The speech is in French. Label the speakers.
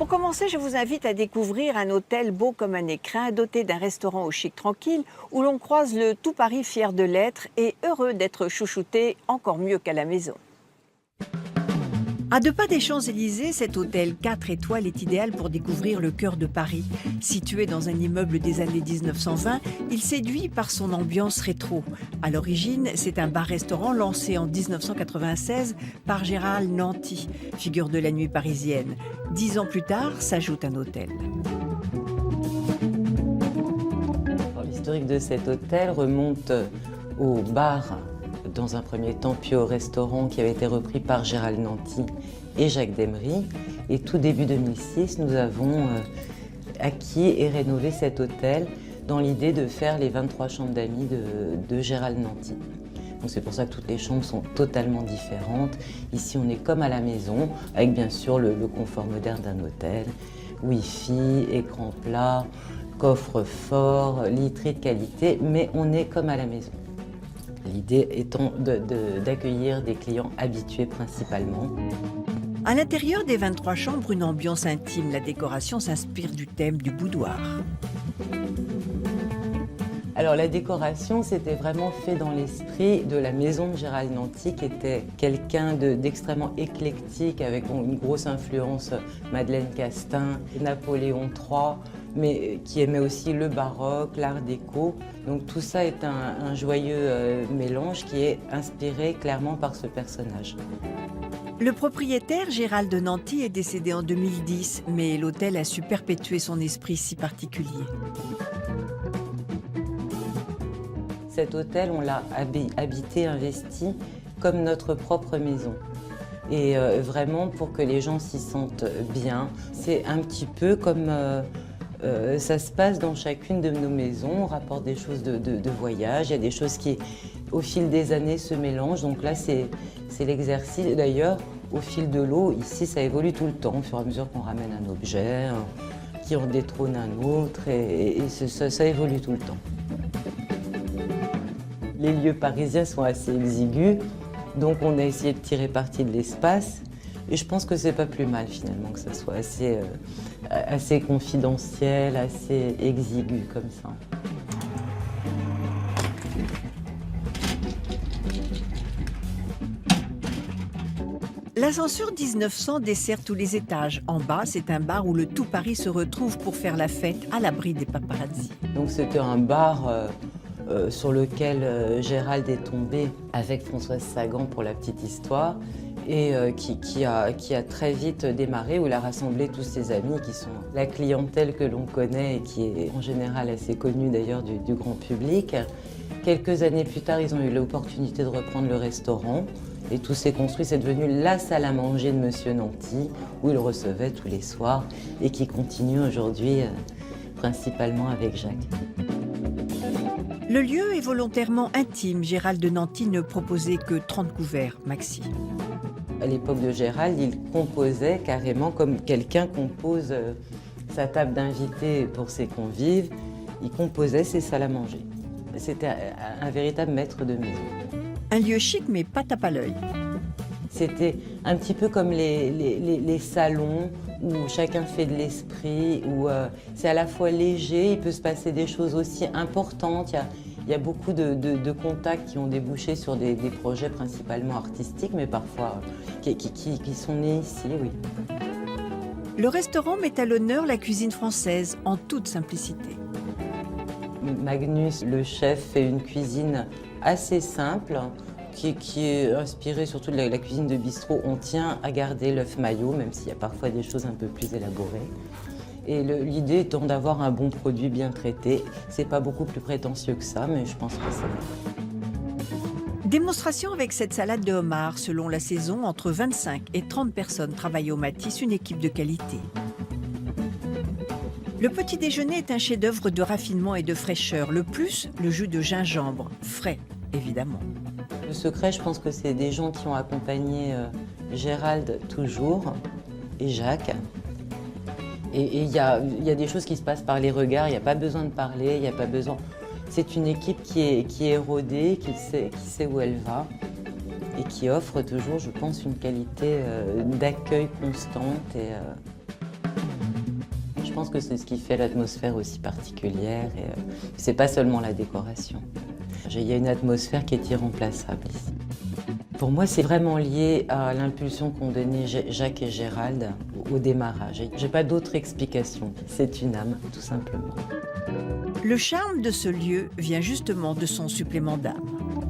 Speaker 1: Pour commencer, je vous invite à découvrir un hôtel beau comme un écrin, doté d'un restaurant au chic tranquille, où l'on croise le tout Paris fier de l'être et heureux d'être chouchouté encore mieux qu'à la maison. À 2 pas des Champs-Élysées, cet hôtel 4 étoiles est idéal pour découvrir le cœur de Paris. Situé dans un immeuble des années 1920, il séduit par son ambiance rétro. À l'origine, c'est un bar-restaurant lancé en 1996 par Gérald Nanty, figure de la nuit parisienne. 10 ans plus tard, s'ajoute un hôtel.
Speaker 2: L'historique de cet hôtel remonte au bar, dans un premier temps, puis au restaurant qui avait été repris par Gérald Nanty et Jacques Demmery. Et tout début 2006, nous avons acquis et rénové cet hôtel dans l'idée de faire les 23 chambres d'amis de Gérald Nanty. Donc c'est pour ça que toutes les chambres sont totalement différentes. Ici, on est comme à la maison, avec bien sûr le confort moderne d'un hôtel. Wi-Fi, écran plat, coffre-fort, literie de qualité, mais on est comme à la maison. L'idée étant d'accueillir des clients habitués principalement.
Speaker 1: À l'intérieur des 23 chambres, une ambiance intime. La décoration s'inspire du thème du boudoir.
Speaker 2: Alors la décoration, c'était vraiment fait dans l'esprit de la maison de Gérald Nanty, qui était quelqu'un d'extrêmement éclectique, avec une grosse influence Madeleine Castin, Napoléon III, mais qui aimait aussi le baroque, l'art déco. Donc tout ça est un joyeux mélange qui est inspiré clairement par ce personnage.
Speaker 1: Le propriétaire, Gérald Nanty, est décédé en 2010, mais l'hôtel a su perpétuer son esprit si particulier.
Speaker 2: Cet hôtel, on l'a habité, investi comme notre propre maison. Et vraiment pour que les gens s'y sentent bien. C'est un petit peu comme ça se passe dans chacune de nos maisons. On rapporte des choses de voyage, il y a des choses qui, au fil des années, se mélangent. Donc là, c'est l'exercice. D'ailleurs, au fil de l'eau, ici, ça évolue tout le temps, au fur et à mesure qu'on ramène un objet, qui en détrône un autre, et ça évolue tout le temps. Les lieux parisiens sont assez exigus, donc on a essayé de tirer parti de l'espace. Et je pense que c'est pas plus mal finalement que ça soit assez confidentiel, assez exigu comme ça.
Speaker 1: L'ascenseur 1900 dessert tous les étages. En bas, c'est un bar où le tout Paris se retrouve pour faire la fête à l'abri des paparazzis.
Speaker 2: Donc c'était un bar sur lequel Gérald est tombé avec Françoise Sagan pour la petite histoire, et qui a très vite démarré, où il a rassemblé tous ses amis qui sont la clientèle que l'on connaît et qui est en général assez connue d'ailleurs du grand public. Quelques années plus tard, ils ont eu l'opportunité de reprendre le restaurant et tout s'est construit, c'est devenu la salle à manger de Monsieur Nanty, où il recevait tous les soirs et qui continue aujourd'hui principalement avec Jacques.
Speaker 1: Le lieu est volontairement intime. Gérald Nanty ne proposait que 30 couverts maxi.
Speaker 2: À l'époque de Gérald, il composait carrément comme quelqu'un compose sa table d'invités pour ses convives. Il composait ses salles à manger. C'était un véritable maître de maison.
Speaker 1: Un lieu chic mais pas tape à l'œil.
Speaker 2: C'était un petit peu comme les salons où chacun fait de l'esprit, où c'est à la fois léger, il peut se passer des choses aussi importantes. Il y a beaucoup de contacts qui ont débouché sur des projets principalement artistiques, mais parfois qui sont nés ici, oui.
Speaker 1: Le restaurant met à l'honneur la cuisine française en toute simplicité.
Speaker 2: Magnus, le chef, fait une cuisine assez simple, qui est inspirée surtout de la cuisine de bistrot. On tient à garder l'œuf maillot, même s'il y a parfois des choses un peu plus élaborées. Et l'idée étant d'avoir un bon produit bien traité. C'est pas beaucoup plus prétentieux que ça, mais je pense que c'est bon.
Speaker 1: Démonstration avec cette salade de homard. Selon la saison, entre 25 et 30 personnes travaillent au Matisse, une équipe de qualité. Le petit déjeuner est un chef-d'œuvre de raffinement et de fraîcheur. Le plus, le jus de gingembre, frais, évidemment.
Speaker 2: Le secret, je pense que c'est des gens qui ont accompagné Gérald toujours, et Jacques. Et il y a des choses qui se passent par les regards, il n'y a pas besoin de parler, il n'y a pas besoin... C'est une équipe qui est rodée, qui sait où elle va, et qui offre toujours, je pense, une qualité d'accueil constante. pense que c'est ce qui fait l'atmosphère aussi particulière. Et c'est pas seulement la décoration. Il y a une atmosphère qui est irremplaçable ici. Pour moi, c'est vraiment lié à l'impulsion qu'ont donnée Jacques et Gérald au démarrage. J'ai pas d'autre explication. C'est une âme, tout simplement.
Speaker 1: Le charme de ce lieu vient justement de son supplément d'âme.